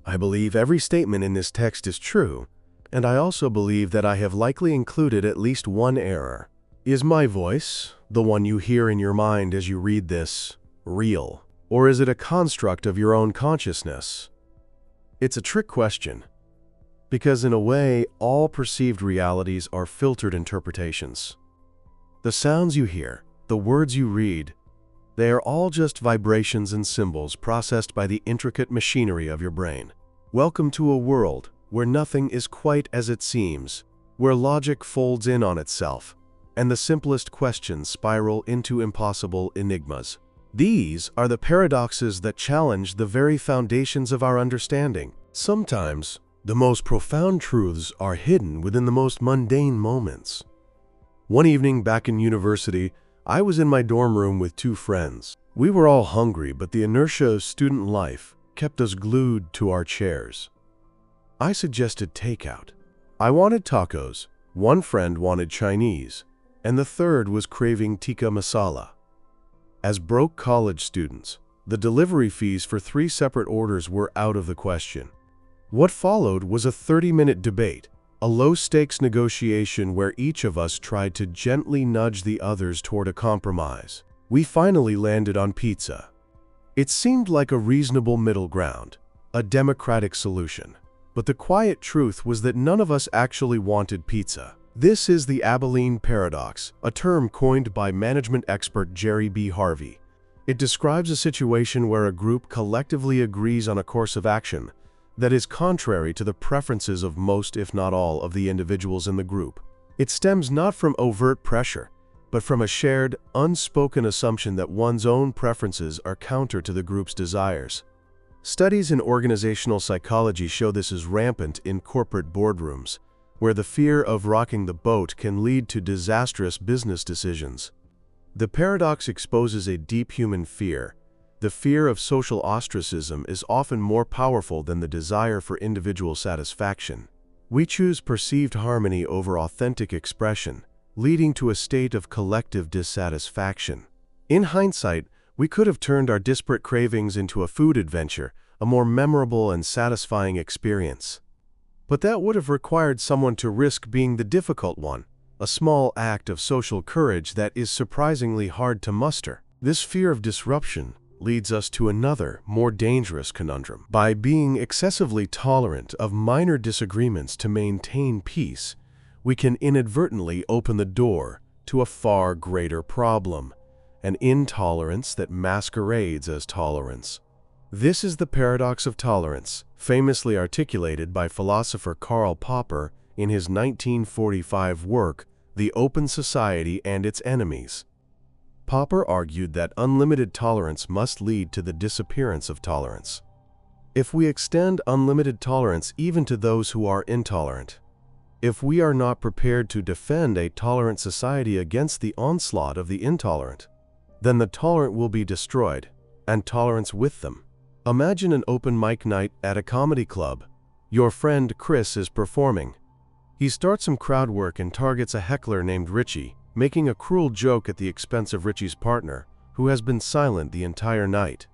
I believe every statement in this text is true, and I also believe that I have likely included at least one error. Is my voice, the one you hear in your mind as you read this, real? Or is it a construct of your own consciousness? It's a trick question, because in a way, all perceived realities are filtered interpretations. The sounds you hear, the words you read, they are all just vibrations and symbols processed by the intricate machinery of your brain. Welcome to a world where nothing is quite as it seems, where logic folds in on itself, and the simplest questions spiral into impossible enigmas. These are the paradoxes that challenge the very foundations of our understanding. Sometimes, the most profound truths are hidden within the most mundane moments. One evening back in university, I was in my dorm room with two friends. We were all hungry, but the inertia of student life kept us glued to our chairs. I suggested takeout. I wanted tacos, one friend wanted Chinese, and the third was craving tikka masala. As broke college students, the delivery fees for 3 separate orders were out of the question. What followed was a 30-minute debate, a low-stakes negotiation where each of us tried to gently nudge the others toward a compromise. We finally landed on pizza. It seemed like a reasonable middle ground, a democratic solution. But the quiet truth was that none of us actually wanted pizza. This is the Abilene paradox, a term coined by management expert Jerry B. Harvey. It describes a situation where a group collectively agrees on a course of action that is contrary to the preferences of most, if not all, of the individuals in the group. It stems not from overt pressure, but from a shared, unspoken assumption that one's own preferences are counter to the group's desires. Studies in organizational psychology show this is rampant in corporate boardrooms, where the fear of rocking the boat can lead to disastrous business decisions. The paradox exposes a deep human fear. The fear of social ostracism is often more powerful than the desire for individual satisfaction. We choose perceived harmony over authentic expression, leading to a state of collective dissatisfaction. In hindsight, we could have turned our disparate cravings into a food adventure, a more memorable and satisfying experience. But that would have required someone to risk being the difficult one, a small act of social courage that is surprisingly hard to muster. This fear of disruption leads us to another, more dangerous conundrum. By being excessively tolerant of minor disagreements to maintain peace, we can inadvertently open the door to a far greater problem, an intolerance that masquerades as tolerance. This is the paradox of tolerance, famously articulated by philosopher Karl Popper in his 1945 work, The Open Society and Its Enemies. Popper argued that unlimited tolerance must lead to the disappearance of tolerance. If we extend unlimited tolerance even to those who are intolerant, if we are not prepared to defend a tolerant society against the onslaught of the intolerant, then the tolerant will be destroyed, and tolerance with them. Imagine an open mic night at a comedy club. Your friend Chris is performing. He starts some crowd work and targets a heckler named Richie, making a cruel joke at the expense of Richie's partner, who has been silent the entire night.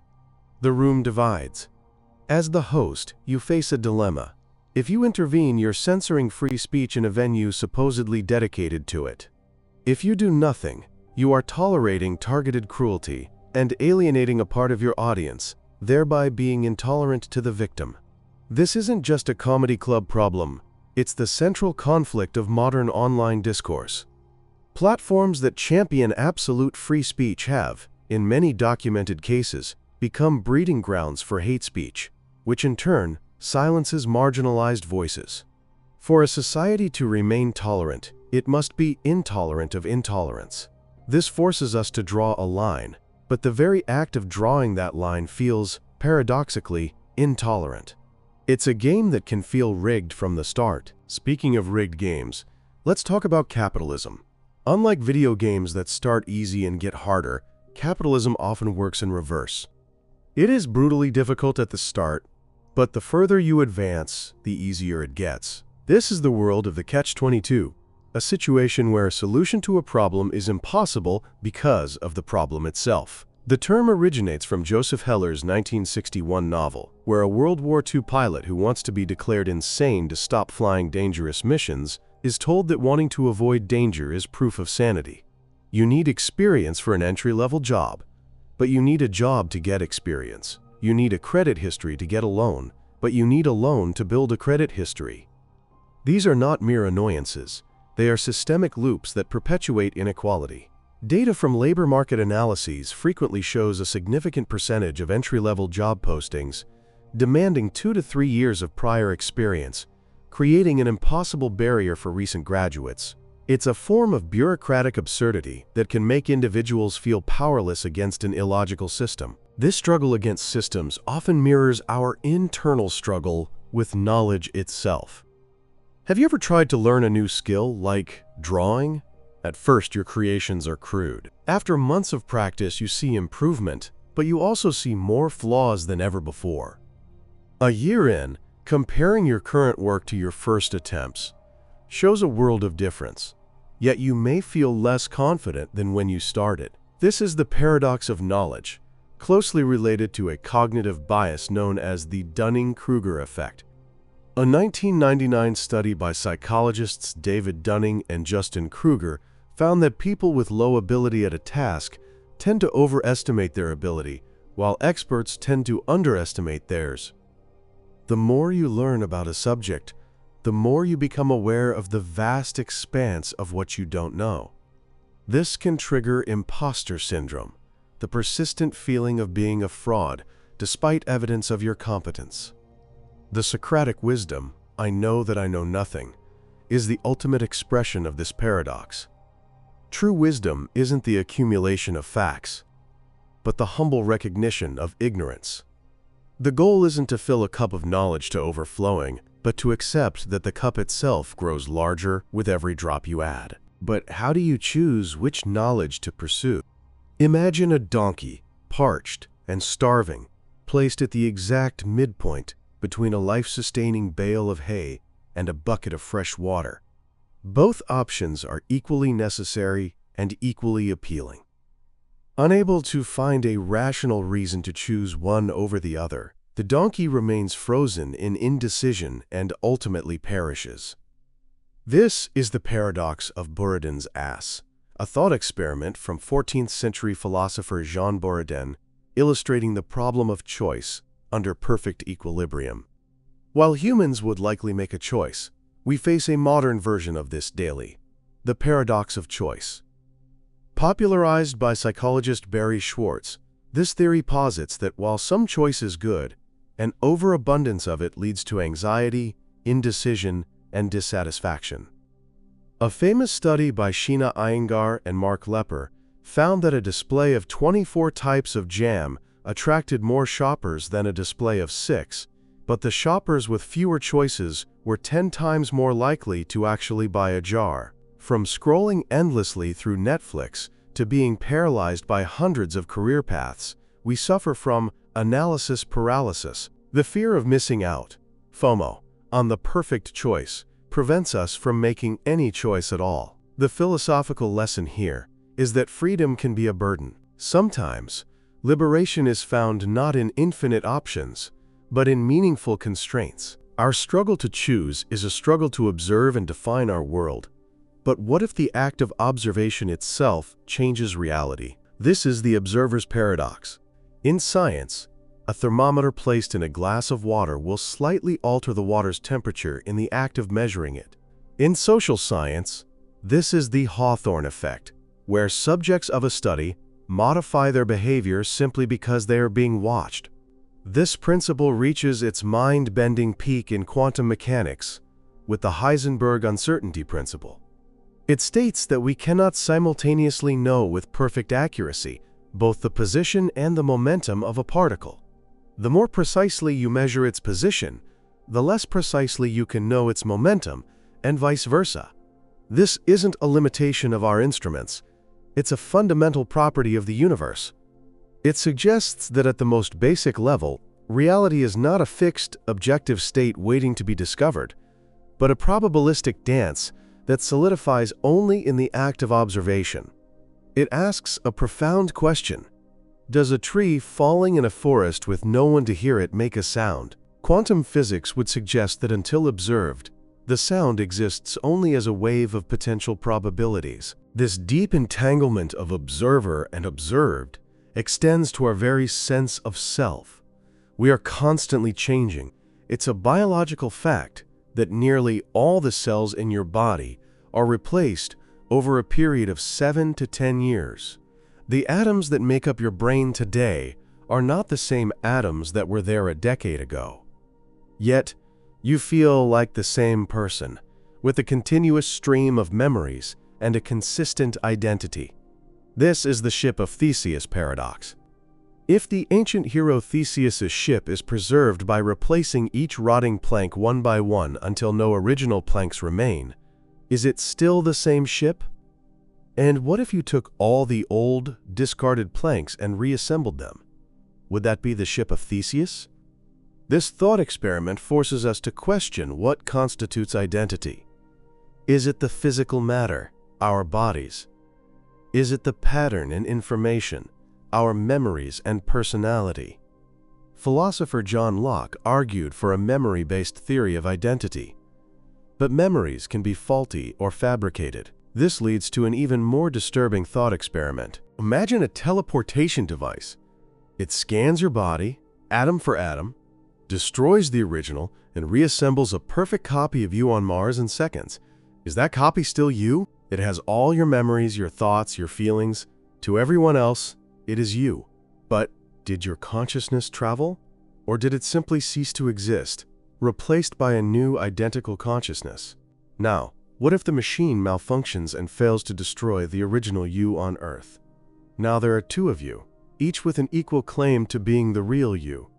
The room divides. As the host, you face a dilemma. If you intervene, you're censoring free speech in a venue supposedly dedicated to it. If you do nothing, you are tolerating targeted cruelty and alienating a part of your audience, thereby being intolerant to the victim. This isn't just a comedy club problem, it's the central conflict of modern online discourse. Platforms that champion absolute free speech have, in many documented cases, become breeding grounds for hate speech, which in turn silences marginalized voices. For a society to remain tolerant, it must be intolerant of intolerance. This forces us to draw a line, but the very act of drawing that line feels, paradoxically, intolerant. It's a game that can feel rigged from the start. Speaking of rigged games, let's talk about capitalism. Unlike video games that start easy and get harder, capitalism often works in reverse. It is brutally difficult at the start, but the further you advance, the easier it gets. This is the world of the catch-22, a situation where a solution to a problem is impossible because of the problem itself. The term originates from Joseph Heller's 1961 novel, where a World War II pilot who wants to be declared insane to stop flying dangerous missions is told that wanting to avoid danger is proof of sanity. You need experience for an entry-level job, but you need a job to get experience. You need a credit history to get a loan, but you need a loan to build a credit history. These are not mere annoyances. They are systemic loops that perpetuate inequality. Data from labor market analyses frequently shows a significant percentage of entry-level job postings demanding 2 to 3 years of prior experience, creating an impossible barrier for recent graduates. It's a form of bureaucratic absurdity that can make individuals feel powerless against an illogical system. This struggle against systems often mirrors our internal struggle with knowledge itself. Have you ever tried to learn a new skill, like drawing? At first, your creations are crude. After months of practice, you see improvement, but you also see more flaws than ever before. A year in, comparing your current work to your first attempts shows a world of difference, yet you may feel less confident than when you started. This is the paradox of knowledge, closely related to a cognitive bias known as the Dunning-Kruger effect. A 1999 study by psychologists David Dunning and Justin Kruger found that people with low ability at a task tend to overestimate their ability, while experts tend to underestimate theirs. The more you learn about a subject, the more you become aware of the vast expanse of what you don't know. This can trigger imposter syndrome, the persistent feeling of being a fraud despite evidence of your competence. The Socratic wisdom, "I know that I know nothing," is the ultimate expression of this paradox. True wisdom isn't the accumulation of facts, but the humble recognition of ignorance. The goal isn't to fill a cup of knowledge to overflowing, but to accept that the cup itself grows larger with every drop you add. But how do you choose which knowledge to pursue? Imagine a donkey, parched and starving, placed at the exact midpoint between a life-sustaining bale of hay and a bucket of fresh water. Both options are equally necessary and equally appealing. Unable to find a rational reason to choose one over the other, the donkey remains frozen in indecision and ultimately perishes. This is the paradox of Buridan's ass, a thought experiment from 14th century philosopher Jean Buridan, illustrating the problem of choice under perfect equilibrium. While humans would likely make a choice, we face a modern version of this daily, the paradox of choice. Popularized by psychologist Barry Schwartz, this theory posits that while some choice is good, an overabundance of it leads to anxiety, indecision, and dissatisfaction. A famous study by Sheena Iyengar and Mark Lepper found that a display of 24 types of jam attracted more shoppers than a display of 6, but the shoppers with fewer choices were 10 times more likely to actually buy a jar. From scrolling endlessly through Netflix to being paralyzed by hundreds of career paths, we suffer from analysis paralysis. The fear of missing out, FOMO, on the perfect choice prevents us from making any choice at all. The philosophical lesson here is that freedom can be a burden. Sometimes, liberation is found not in infinite options, but in meaningful constraints. Our struggle to choose is a struggle to observe and define our world. But what if the act of observation itself changes reality? This is the observer's paradox. In science, a thermometer placed in a glass of water will slightly alter the water's temperature in the act of measuring it. In social science, this is the Hawthorne effect, where subjects of a study modify their behavior simply because they are being watched. This principle reaches its mind-bending peak in quantum mechanics with the Heisenberg uncertainty principle. It states that we cannot simultaneously know with perfect accuracy both the position and the momentum of a particle. The more precisely you measure its position, the less precisely you can know its momentum, and vice versa. This isn't a limitation of our instruments. It's a fundamental property of the universe. It suggests that at the most basic level, reality is not a fixed, objective state waiting to be discovered, but a probabilistic dance that solidifies only in the act of observation. It asks a profound question. Does a tree falling in a forest with no one to hear it make a sound? Quantum physics would suggest that until observed, the sound exists only as a wave of potential probabilities. This deep entanglement of observer and observed extends to our very sense of self. We are constantly changing. It's a biological fact that nearly all the cells in your body are replaced over a period of 7 to 10 years. The atoms that make up your brain today are not the same atoms that were there a decade ago. Yet, you feel like the same person, with a continuous stream of memories and a consistent identity. This is the ship of Theseus paradox. If the ancient hero Theseus's ship is preserved by replacing each rotting plank one by one until no original planks remain, is it still the same ship? And what if you took all the old, discarded planks and reassembled them? Would that be the ship of Theseus? This thought experiment forces us to question what constitutes identity. Is it the physical matter, our bodies? Is it the pattern and information, our memories and personality? Philosopher John Locke argued for a memory-based theory of identity. But memories can be faulty or fabricated. This leads to an even more disturbing thought experiment. Imagine a teleportation device. It scans your body, atom for atom, destroys the original, and reassembles a perfect copy of you on Mars in seconds. Is that copy still you? It has all your memories, your thoughts, your feelings. To everyone else, it is you. But did your consciousness travel? Or did it simply cease to exist, replaced by a new identical consciousness? Now, what if the machine malfunctions and fails to destroy the original you on Earth? Now there are two of you, each with an equal claim to being the real you.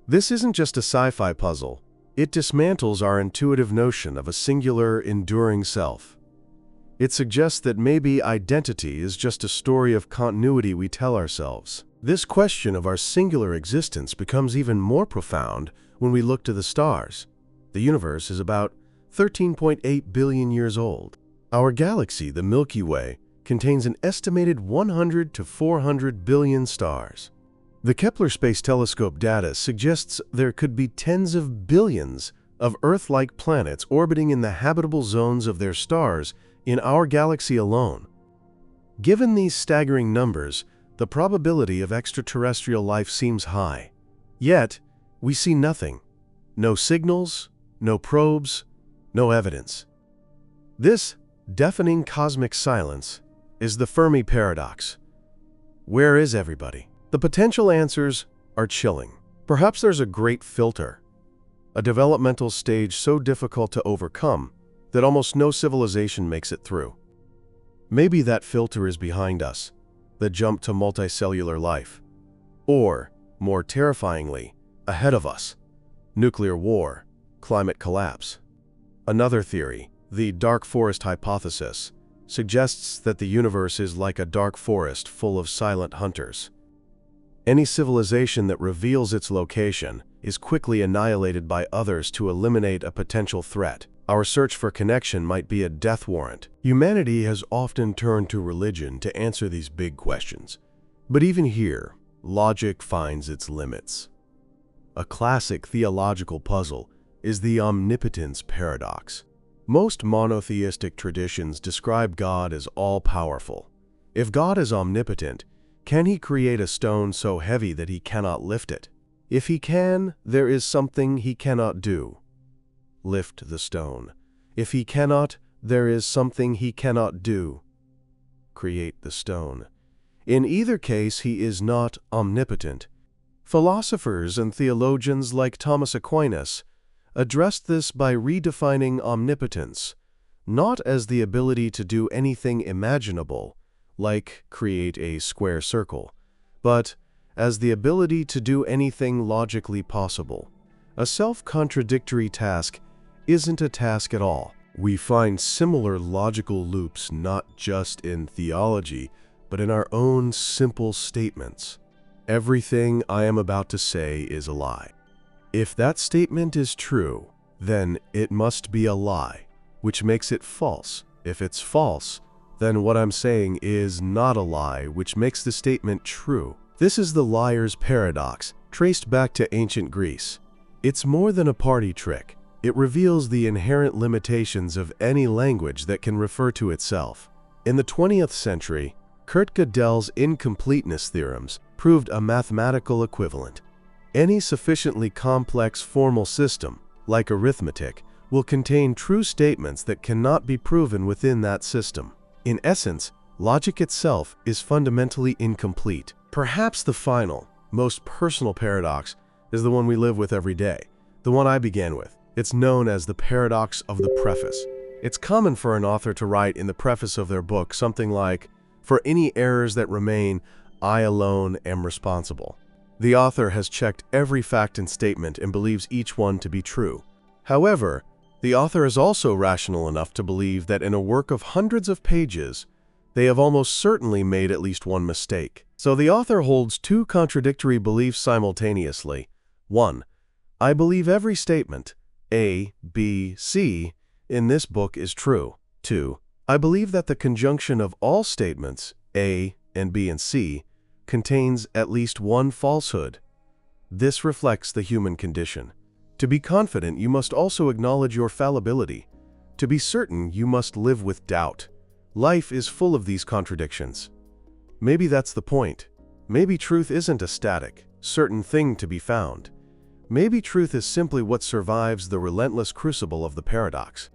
This isn't just a sci-fi puzzle. It dismantles our intuitive notion of a singular, enduring self. It suggests that maybe identity is just a story of continuity we tell ourselves. This question of our singular existence becomes even more profound when we look to the stars. The universe is about 13.8 billion years old. Our galaxy, the Milky Way, contains an estimated 100 to 400 billion stars. The Kepler Space Telescope data suggests there could be tens of billions of Earth-like planets orbiting in the habitable zones of their stars in our galaxy alone. Given these staggering numbers, the probability of extraterrestrial life seems high. Yet, we see nothing. No signals, no probes, no evidence. This deafening cosmic silence is the Fermi paradox. Where is everybody? The potential answers are chilling. Perhaps there's a great filter, a developmental stage so difficult to overcome that almost no civilization makes it through. Maybe that filter is behind us, the jump to multicellular life. Or, more terrifyingly, ahead of us, nuclear war, climate collapse. Another theory, the dark forest hypothesis, suggests that the universe is like a dark forest full of silent hunters. Any civilization that reveals its location is quickly annihilated by others to eliminate a potential threat. Our search for connection might be a death warrant. Humanity has often turned to religion to answer these big questions. But even here, logic finds its limits. A classic theological puzzle is the omnipotence paradox. Most monotheistic traditions describe God as all-powerful. If God is omnipotent, can he create a stone so heavy that he cannot lift it? If he can, there is something he cannot do. Lift the stone. If he cannot, there is something he cannot do. Create the stone. In either case, he is not omnipotent. Philosophers and theologians like Thomas Aquinas addressed this by redefining omnipotence, not as the ability to do anything imaginable, like create a square circle, but as the ability to do anything logically possible. A self-contradictory task isn't a task at all. We find similar logical loops not just in theology, but in our own simple statements. Everything I am about to say is a lie. If that statement is true, then it must be a lie, which makes it false. If it's false, then what I'm saying is not a lie, which makes the statement true. This is the liar's paradox, traced back to ancient Greece. It's more than a party trick. It reveals the inherent limitations of any language that can refer to itself. In the 20th century, Kurt Gödel's incompleteness theorems proved a mathematical equivalent. Any sufficiently complex formal system, like arithmetic, will contain true statements that cannot be proven within that system. In essence, logic itself is fundamentally incomplete. Perhaps the final, most personal paradox is the one we live with every day, the one I began with. It's known as the paradox of the preface. It's common for an author to write in the preface of their book something like, "For any errors that remain, I alone am responsible." The author has checked every fact and statement and believes each one to be true. However, the author is also rational enough to believe that in a work of hundreds of pages, they have almost certainly made at least one mistake. So the author holds two contradictory beliefs simultaneously. 1. I believe every statement, A, B, C, in this book is true. 2. I believe that the conjunction of all statements, A and B and C, contains at least one falsehood. This reflects the human condition. To be confident, you must also acknowledge your fallibility. To be certain, you must live with doubt. Life is full of these contradictions. Maybe that's the point. Maybe truth isn't a static, certain thing to be found. Maybe truth is simply what survives the relentless crucible of the paradox.